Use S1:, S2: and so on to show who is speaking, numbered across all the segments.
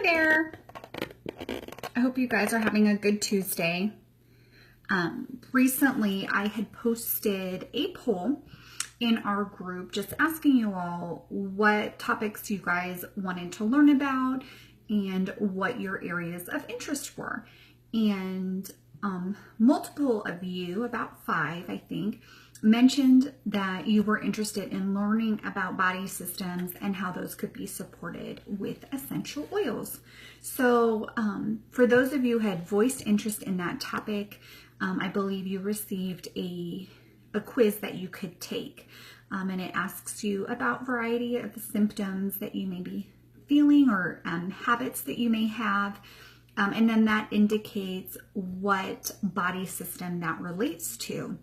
S1: there. I hope you guys are having a good Tuesday. Recently, I had posted a poll in our group just asking you all what topics you guys wanted to learn about and what your areas of interest were. And multiple of you, about 5 I think, mentioned that you were interested in learning about body systems and how those could be supported with essential oils. So for those of you who had voiced interest in that topic, I believe you received a quiz that you could take, and it asks you about variety of the symptoms that you may be feeling or habits that you may have, and then that indicates what body system that relates to.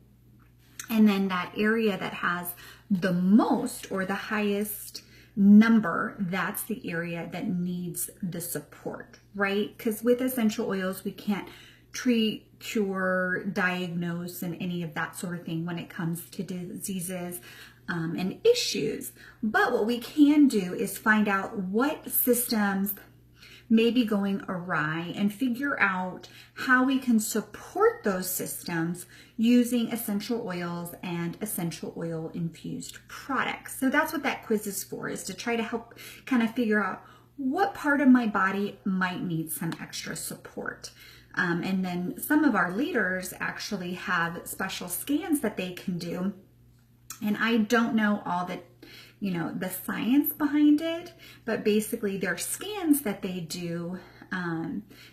S1: And then that area that has the most or the highest number, that's the area that needs the support, right? Because with essential oils, we can't treat, cure, diagnose, and any of that sort of thing when it comes to diseases and issues. But what we can do is find out what systems may be going awry and figure out how we can support those systems using essential oils and essential oil infused products. So that's what that quiz is for, is to try to help kind of figure out what part of my body might need some extra support. And then some of our leaders actually have special scans that they can do. And I don't know all the the science behind it, but basically there are scans that they do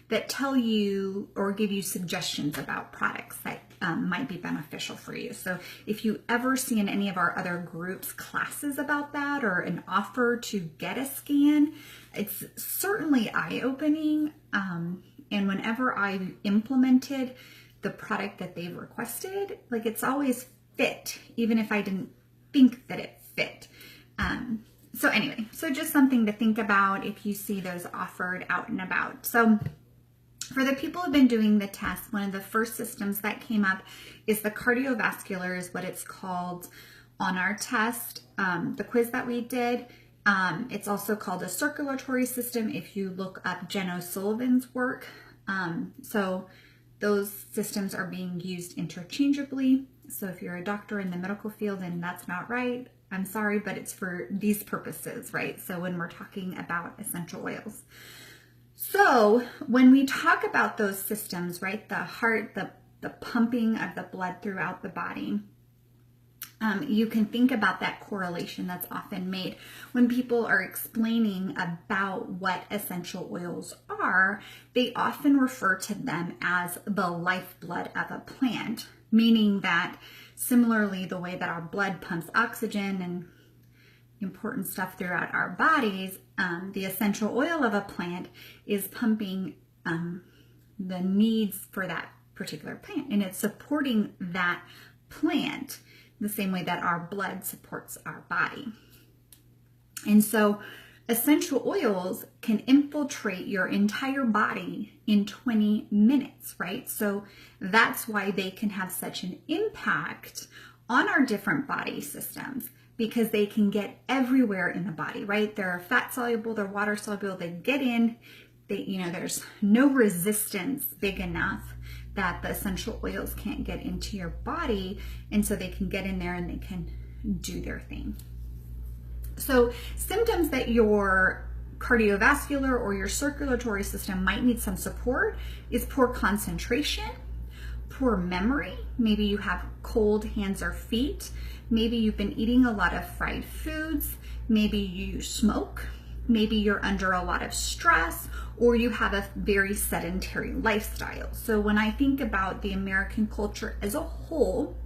S1: that tell you or give you suggestions about products that might be beneficial for you. So if you ever see in any of our other groups classes about that or an offer to get a scan, it's certainly eye-opening. And whenever I implemented the product that they've requested, like it's always fit, even if I didn't think that it fit. So anyway, so just something to think about if you see those offered out and about. So for the people who've been doing the test, one of the first systems that came up is the cardiovascular, is what it's called on our test, the quiz that we did. It's also called a circulatory system if you look up Jen O'Sullivan's work. So those systems are being used interchangeably. So if you're a doctor in the medical field and that's not right, I'm sorry, but it's for these purposes, right? So when we're talking about essential oils. So when we talk about those systems, right, the heart, the pumping of the blood throughout the body, you can think about that correlation that's often made when people are explaining about what essential oils are. They often refer to them as the lifeblood of a plant, meaning that similarly, the way that our blood pumps oxygen and important stuff throughout our bodies, the essential oil of a plant is pumping the needs for that particular plant, and it's supporting that plant the same way that our blood supports our body. And so essential oils can infiltrate your entire body in 20 minutes, right? So that's why they can have such an impact on our different body systems, because they can get everywhere in the body, right? They're fat soluble, they're water soluble, they get in, there's no resistance big enough that the essential oils can't get into your body, and so they can get in there and they can do their thing. So symptoms that your cardiovascular or your circulatory system might need some support is poor concentration, poor memory. Maybe you have cold hands or feet. Maybe you've been eating a lot of fried foods. Maybe you smoke. Maybe you're under a lot of stress, or you have a very sedentary lifestyle. So when I think about the American culture as a whole,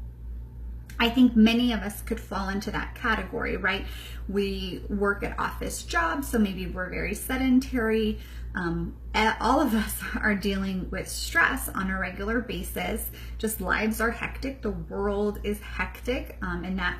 S1: I think many of us could fall into that category, right? We work at office jobs, so maybe we're very sedentary. All of us are dealing with stress on a regular basis. Just lives are hectic. The world is hectic, and that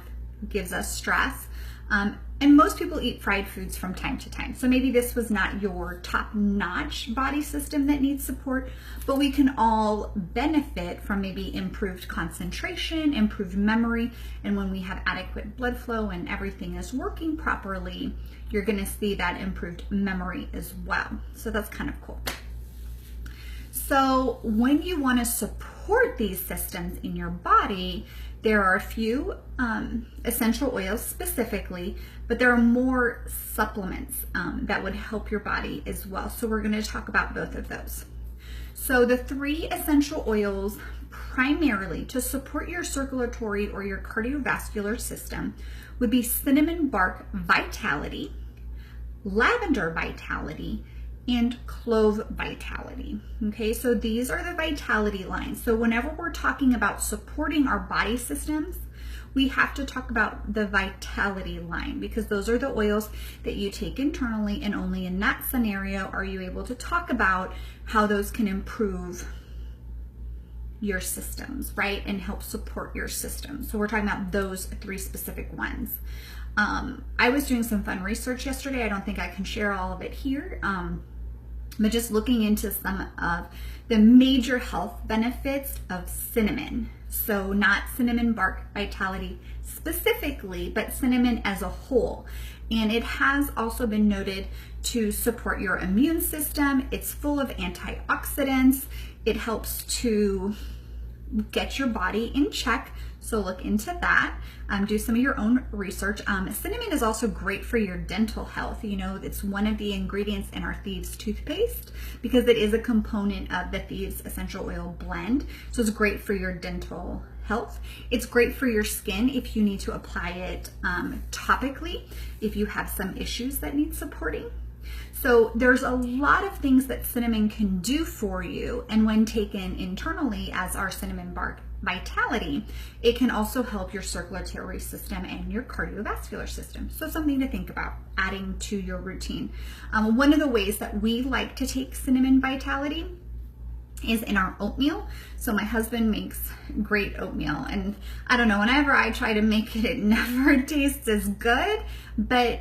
S1: gives us stress. And most people eat fried foods from time to time. So maybe this was not your top-notch body system that needs support, but we can all benefit from maybe improved concentration, improved memory, and when we have adequate blood flow and everything is working properly, you're gonna see that improved memory as well. So that's kind of cool. So when you wanna support these systems in your body, there are a few essential oils specifically, but there are more supplements that would help your body as well. So we're going to talk about both of those. So the 3 essential oils primarily to support your circulatory or your cardiovascular system would be cinnamon bark vitality, lavender vitality, and clove vitality. Okay, so these are the vitality lines. So whenever we're talking about supporting our body systems, we have to talk about the vitality line because those are the oils that you take internally, and only in that scenario are you able to talk about how those can improve your systems, right? And help support your systems. So we're talking about those 3 specific ones. I was doing some fun research yesterday. I don't think I can share all of it here. But just looking into some of the major health benefits of cinnamon. So not cinnamon bark vitality specifically, but cinnamon as a whole. And it has also been noted to support your immune system. It's full of antioxidants. It helps to get your body in check. So look into that. Do some of your own research. Cinnamon is also great for your dental health. You know, it's one of the ingredients in our Thieves toothpaste because it is a component of the Thieves essential oil blend. So it's great for your dental health. It's great for your skin if you need to apply it topically, if you have some issues that need supporting. So there's a lot of things that cinnamon can do for you, and when taken internally as our cinnamon bark vitality, it can also help your circulatory system and your cardiovascular system. So something to think about adding to your routine. One of the ways that we like to take cinnamon vitality is in our oatmeal. So my husband makes great oatmeal, and I don't know, whenever I try to make it, it never tastes as good, but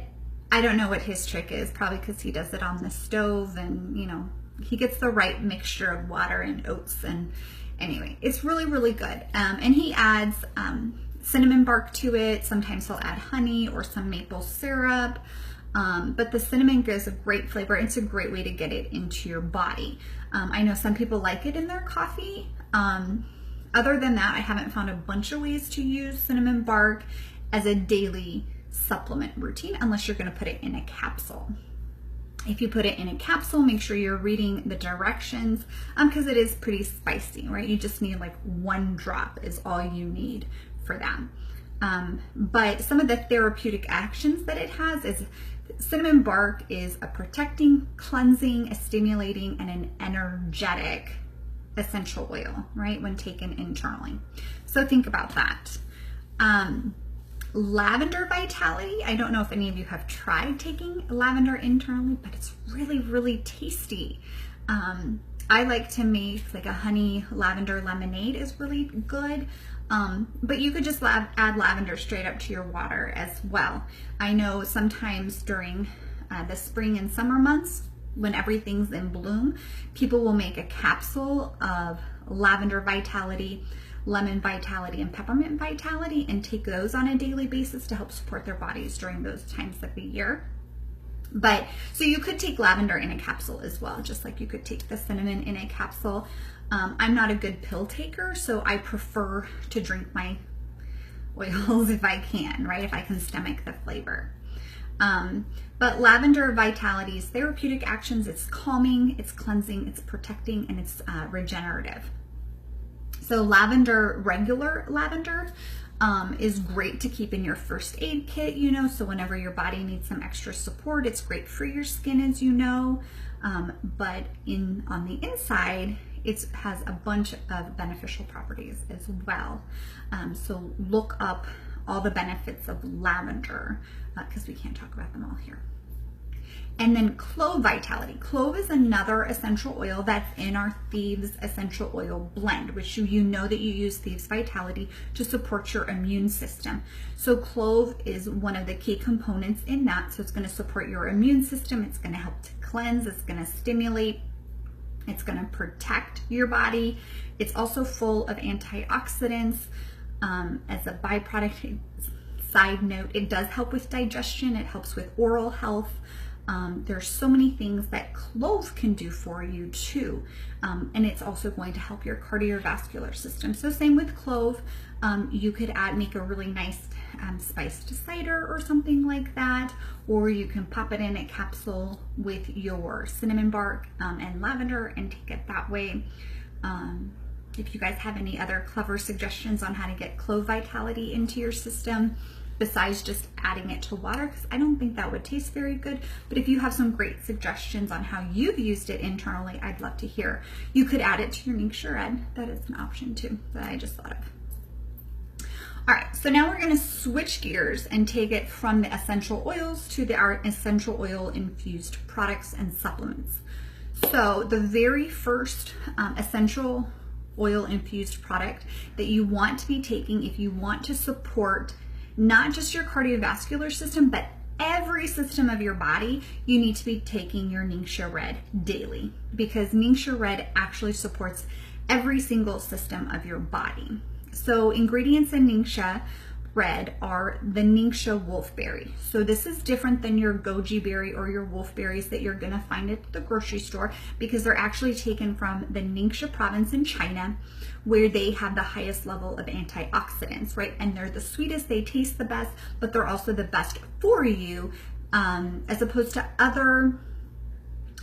S1: I don't know what his trick is, probably because he does it on the stove and, you know, he gets the right mixture of water and oats. And anyway, it's really, really good. And he adds cinnamon bark to it. Sometimes he'll add honey or some maple syrup. But the cinnamon gives a great flavor. It's a great way to get it into your body. I know some people like it in their coffee. Other than that, I haven't found a bunch of ways to use cinnamon bark as a daily supplement routine unless you're going to put it in a capsule. If you put it in a capsule, make sure you're reading the directions because it is pretty spicy, right? You just need like 1 drop is all you need for that. But some of the therapeutic actions that it has is cinnamon bark is a protecting, cleansing, a stimulating, and an energetic essential oil, right? When taken internally. So think about that. Lavender vitality. I don't know if any of you have tried taking lavender internally, but it's really, really tasty. I like to make like a honey lavender lemonade is really good. But you could just add lavender straight up to your water as well. I know sometimes during the spring and summer months when everything's in bloom, people will make a capsule of lavender vitality, lemon vitality, and peppermint vitality and take those on a daily basis to help support their bodies during those times of the year. But so you could take lavender in a capsule as well, just like you could take the cinnamon in a capsule. I'm not a good pill taker, so I prefer to drink my oils if I can, right? If I can stomach the flavor. But lavender vitality's therapeutic actions, it's calming, it's cleansing, it's protecting, and it's regenerative. So lavender, regular lavender, is great to keep in your first aid kit, you know, so whenever your body needs some extra support, it's great for your skin, as you know, but on the inside, it has a bunch of beneficial properties as well. So look up all the benefits of lavender because we can't talk about them all here. And then clove vitality. Clove is another essential oil that's in our Thieves essential oil blend, which you know that you use Thieves Vitality to support your immune system. So clove is one of the key components in that. So it's going to support your immune system. It's going to help to cleanse. It's going to stimulate. It's going to protect your body. It's also full of antioxidants. As a byproduct, side note, it does help with digestion. It helps with oral health. There's so many things that clove can do for you too. And it's also going to help your cardiovascular system. So same with clove, you could make a really nice spiced cider or something like that, or you can pop it in a capsule with your cinnamon bark and lavender and take it that way. If you guys have any other clever suggestions on how to get clove vitality into your system, besides just adding it to water, because I don't think that would taste very good. But if you have some great suggestions on how you've used it internally, I'd love to hear. You could add it to your Ningxia Red. That is an option too that I just thought of. All right, so now we're going to switch gears and take it from the essential oils to our essential oil infused products and supplements. So the very first essential oil infused product that you want to be taking if you want to support not just your cardiovascular system, but every system of your body, you need to be taking your Ningxia Red daily, because Ningxia Red actually supports every single system of your body. So ingredients in Ningxia Red are the Ningxia wolfberry. So this is different than your goji berry or your wolfberries that you're gonna find at the grocery store, because they're actually taken from the Ningxia province in China, where they have the highest level of antioxidants, right? And they're the sweetest, they taste the best, but they're also the best for you, as opposed to other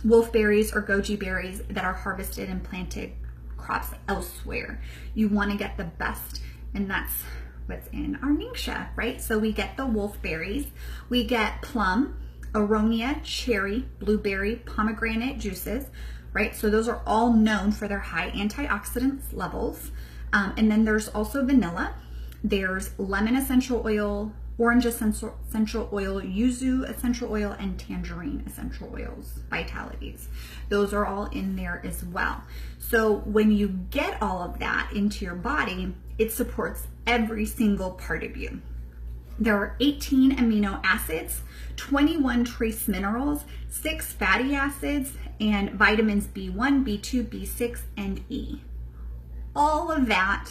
S1: wolfberries or goji berries that are harvested and planted crops elsewhere. You wanna get the best, and that's what's in our Ningxia, right? So we get the wolfberries, we get plum, aronia, cherry, blueberry, pomegranate juices, right? So those are all known for their high antioxidants levels. And then there's also vanilla, there's lemon essential oil, orange essential oil, yuzu essential oil, and tangerine essential oils, vitalities. Those are all in there as well. So when you get all of that into your body, it supports every single part of you. There are 18 amino acids, 21 trace minerals, 6 fatty acids, and vitamins B1, B2, B6, and E. All of that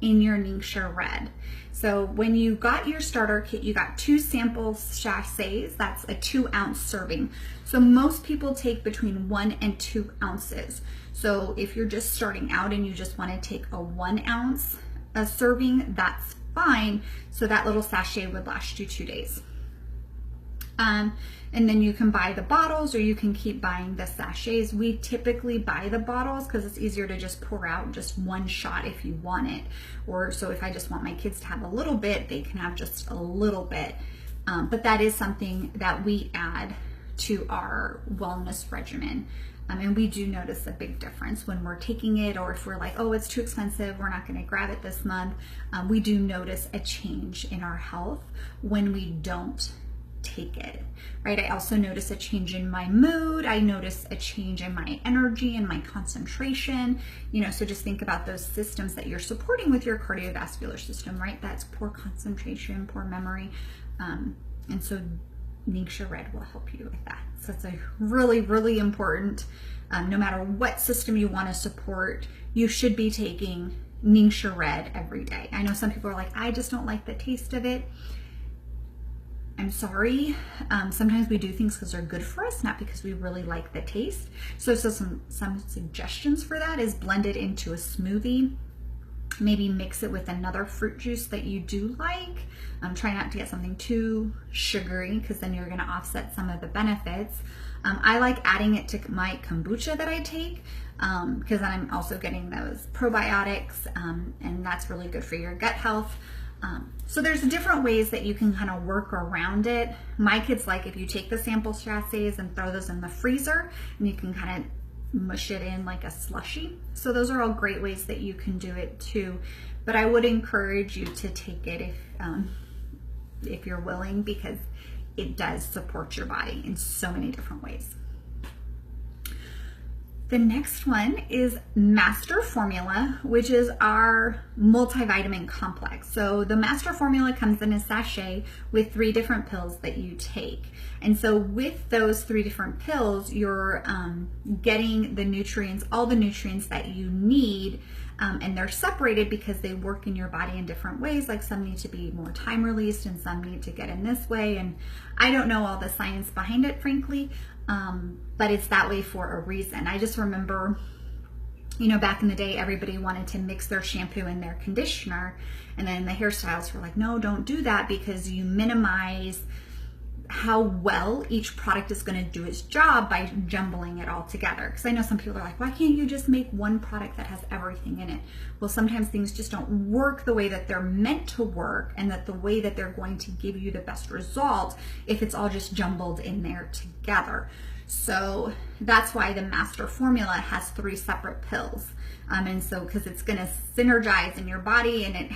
S1: in your Ningxia Red. So when you got your starter kit, you got 2 sample sachets. That's a 2-ounce serving. So most people take between 1 and 2 ounces. So if you're just starting out and you just want to take a 1 ounce serving, that's fine. So that little sachet would last you 2 days. And then you can buy the bottles, or you can keep buying the sachets. We typically buy the bottles because it's easier to just pour out just 1 shot if you want it. Or so if I just want my kids to have a little bit, they can have just a little bit. But that is something that we add to our wellness regimen. And we do notice a big difference when we're taking it, or if we're like, oh, it's too expensive, we're not gonna grab it this month. We do notice a change in our health when we don't take it, right? I also notice a change in my mood. I notice a change in my energy and my concentration, you know, so just think about those systems that you're supporting with your cardiovascular system, right? That's poor concentration, poor memory. And so Ningxia Red will help you with that. So it's a really, really important, no matter what system you want to support, you should be taking Ningxia Red every day. I know some people are like, I just don't like the taste of it. I'm sorry. Sometimes we do things because they're good for us, not because we really like the taste. So some suggestions for that is blend it into a smoothie. Maybe mix it with another fruit juice that you do like. Try not to get something too sugary, because then you're going to offset some of the benefits. I like adding it to my kombucha that I take, because then I'm also getting those probiotics, and that's really good for your gut health. So there's different ways that you can kind of work around it. My kids like if you take the sample sachets and throw those in the freezer, and you can kind of mush it in like a slushy. So those are all great ways that you can do it too. But I would encourage you to take it if you're willing, because it does support your body in so many different ways. The next one is Master Formula, which is our multivitamin complex. So the Master Formula comes in a sachet with 3 different pills that you take. And so with those 3 different pills, you're getting the nutrients, all the nutrients that you need, and they're separated because they work in your body in different ways. Like some need to be more time released and some need to get in this way. And I don't know all the science behind it, frankly. But it's that way for a reason. I just remember, you know, back in the day, everybody wanted to mix their shampoo and their conditioner. And then the hairstylists were like, no, don't do that, because you minimize how well each product is going to do its job by jumbling it all together. Because I know some people are like, why can't you just make one product that has everything in it? Well, sometimes things just don't work the way that they're meant to work, and that the way that they're going to give you the best result if it's all just jumbled in there together. So that's why the Master Formula has 3 separate pills. And so, because it's going to synergize in your body, and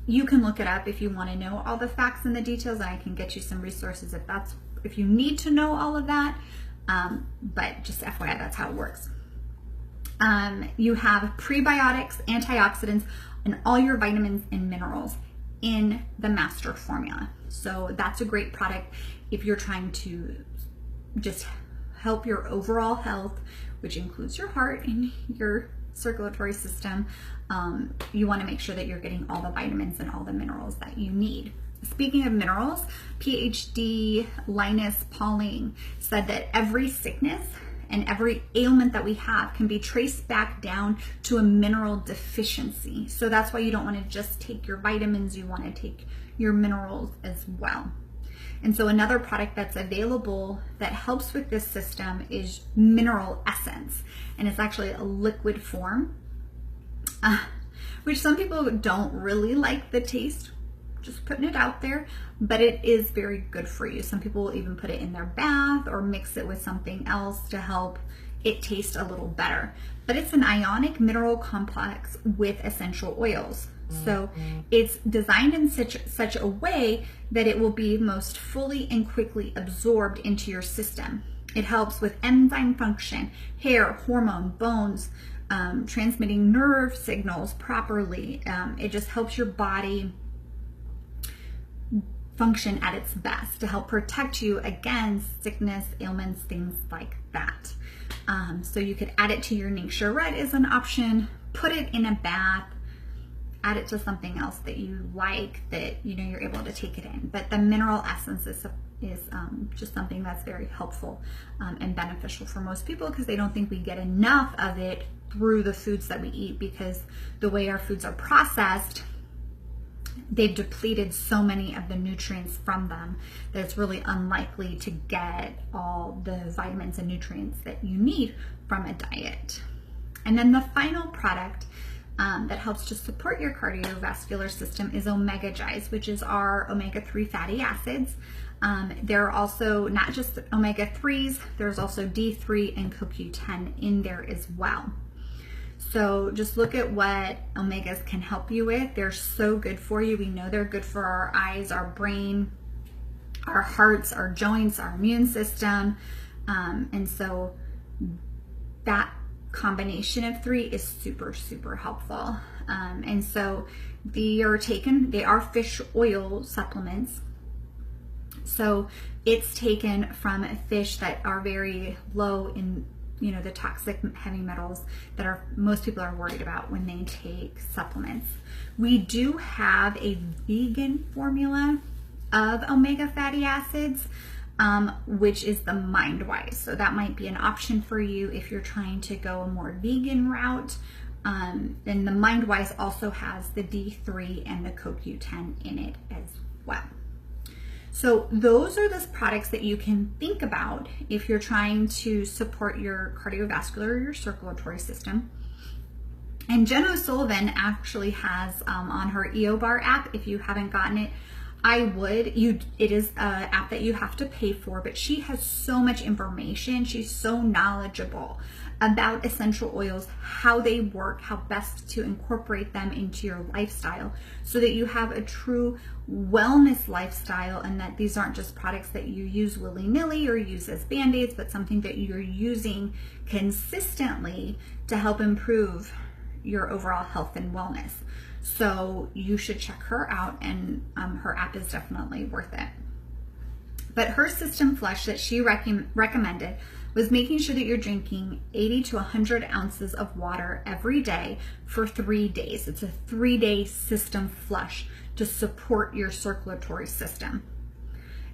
S1: you can look it up if you want to know all the facts and the details, and I can get you some resources if you need to know all of that. But just FYI, that's how it works. You have prebiotics, antioxidants, and all your vitamins and minerals in the Master Formula. So that's a great product if you're trying to just help your overall health, which includes your heart and your circulatory system. You want to make sure that you're getting all the vitamins and all the minerals that you need. Speaking of minerals, PhD Linus Pauling said that every sickness and every ailment that we have can be traced back down to a mineral deficiency. So that's why you don't want to just take your vitamins, you want to take your minerals as well. And so another product that's available that helps with this system is Mineral Essence. And it's actually a liquid form, which some people don't really like the taste, just putting it out there, but it is very good for you. Some people will even put it in their bath or mix it with something else to help it taste a little better. But it's an ionic mineral complex with essential oils. So it's designed in such a way that it will be most fully and quickly absorbed into your system. It helps with enzyme function, hair, hormone, bones, transmitting nerve signals properly. It just helps your body function at its best to help protect you against sickness, ailments, things like that. So you could add it to your Ningxia Red as an option, put it in a bath, add it to something else that you like, that you know you're able to take it in. But the Mineral Essence is just something that's very helpful and beneficial for most people, because they don't think we get enough of it through the foods that we eat, because the way our foods are processed, they've depleted so many of the nutrients from them that it's really unlikely to get all the vitamins and nutrients that you need from a diet. And then the final product that helps to support your cardiovascular system is Omega Gize, which is our omega-3 fatty acids. There are also not just omega-3s, there's also D3 and CoQ10 in there as well. So just look at what omegas can help you with. They're so good for you. We know they're good for our eyes, our brain, our hearts, our joints, our immune system. And so that combination of 3 is super, super helpful. And so they are fish oil supplements. So it's taken from fish that are very low in, you know, the toxic heavy metals that most people are worried about when they take supplements. We do have a vegan formula of omega fatty acids, which is the MindWise. So that might be an option for you if you're trying to go a more vegan route. And the MindWise also has the D3 and the CoQ10 in it as well. So those are the products that you can think about if you're trying to support your cardiovascular or your circulatory system. And Jen O'Sullivan actually has on her EOBar app, if you haven't gotten it, It is an app that you have to pay for, but she has so much information. She's so knowledgeable about essential oils, how they work, how best to incorporate them into your lifestyle so that you have a true wellness lifestyle, and that these aren't just products that you use willy-nilly or use as band-aids, but something that you're using consistently to help improve your overall health and wellness. So you should check her out, and her app is definitely worth it. But her system flush that she recommended was making sure that you're drinking 80 to 100 ounces of water every day for 3 days. It's a 3-day system flush to support your circulatory system.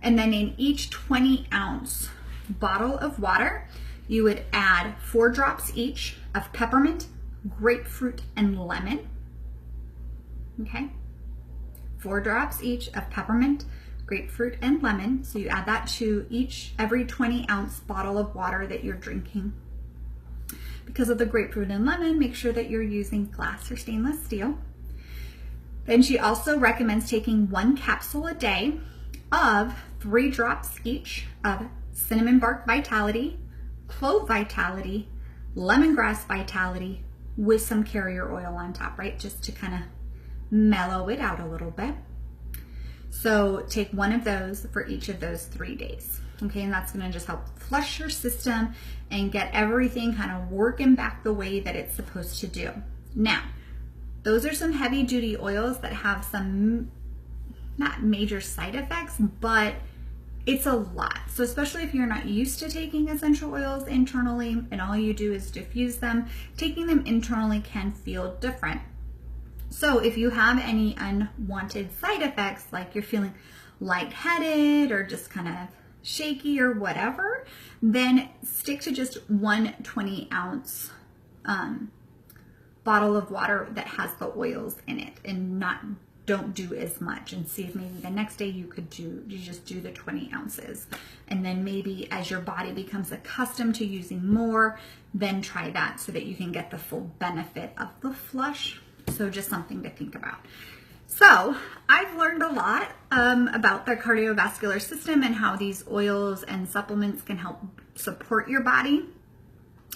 S1: And then in each 20-ounce bottle of water, you would add 4 drops each of peppermint, grapefruit, and lemon. Okay, 4 drops each of peppermint, grapefruit, and lemon. So you add that to every 20-ounce bottle of water that you're drinking. Because of the grapefruit and lemon, make sure that you're using glass or stainless steel. Then she also recommends taking 1 capsule a day of 3 drops each of cinnamon bark vitality, clove vitality, lemongrass vitality, with some carrier oil on top, right? Just to kind of mellow it out a little bit. So take 1 of those for each of those 3 days. Okay, and that's gonna just help flush your system and get everything kind of working back the way that it's supposed to do. Now, those are some heavy duty oils that have some, not major side effects, but it's a lot. So especially if you're not used to taking essential oils internally and all you do is diffuse them, taking them internally can feel different. So if you have any unwanted side effects, like you're feeling lightheaded or just kind of shaky or whatever, then stick to just 1 20-ounce bottle of water that has the oils in it, and don't do as much, and see if maybe the next day you just do the 20 ounces. And then maybe as your body becomes accustomed to using more, then try that so that you can get the full benefit of the flush. So just something to think about. So I've learned a lot about the cardiovascular system and how these oils and supplements can help support your body.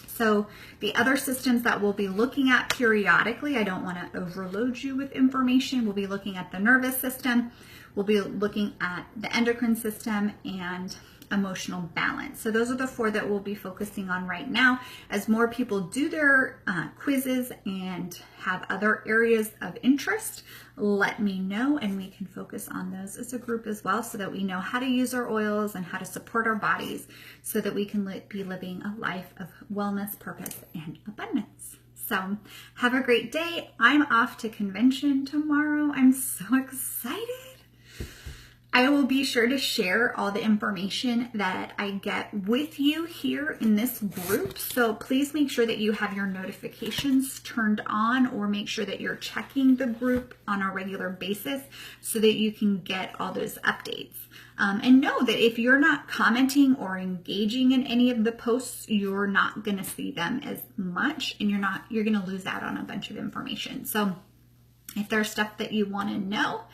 S1: So the other systems that we'll be looking at periodically, I don't want to overload you with information. We'll be looking at the nervous system. We'll be looking at the endocrine system and emotional balance. So those are the 4 that we'll be focusing on right now. As more people do their quizzes and have other areas of interest, let me know, and we can focus on those as a group as well, so that we know how to use our oils and how to support our bodies so that we can be living a life of wellness, purpose, and abundance. So have a great day. I'm off to convention tomorrow. I'm so excited. I will be sure to share all the information that I get with you here in this group. So please make sure that you have your notifications turned on, or make sure that you're checking the group on a regular basis so that you can get all those updates. And know that if you're not commenting or engaging in any of the posts, you're not going to see them as much, and you're going to lose out on a bunch of information. So if there's stuff that you want to know,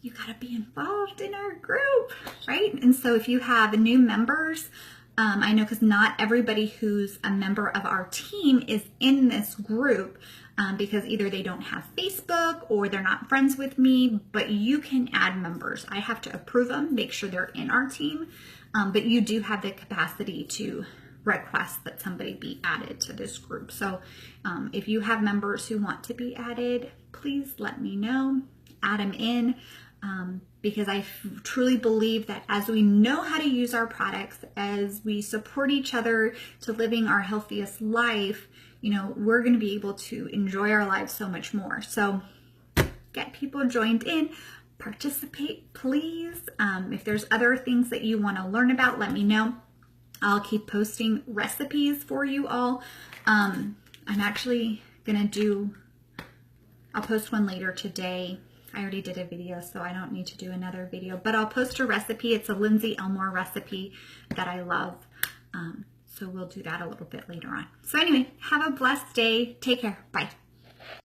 S1: you got to be involved in our group, right? And so if you have new members, I know because not everybody who's a member of our team is in this group because either they don't have Facebook or they're not friends with me, but you can add members. I have to approve them, make sure they're in our team, but you do have the capacity to request that somebody be added to this group. So if you have members who want to be added, please let me know, add them in. Because I truly believe that as we know how to use our products, as we support each other to living our healthiest life, we're going to be able to enjoy our lives so much more. So get people joined in, participate, please. If there's other things that you want to learn about, let me know. I'll keep posting recipes for you all. I'm actually going to I'll post one later today. I already did a video, so I don't need to do another video, but I'll post a recipe. It's a Lindsay Elmore recipe that I love. So we'll do that a little bit later on. So anyway, have a blessed day. Take care. Bye.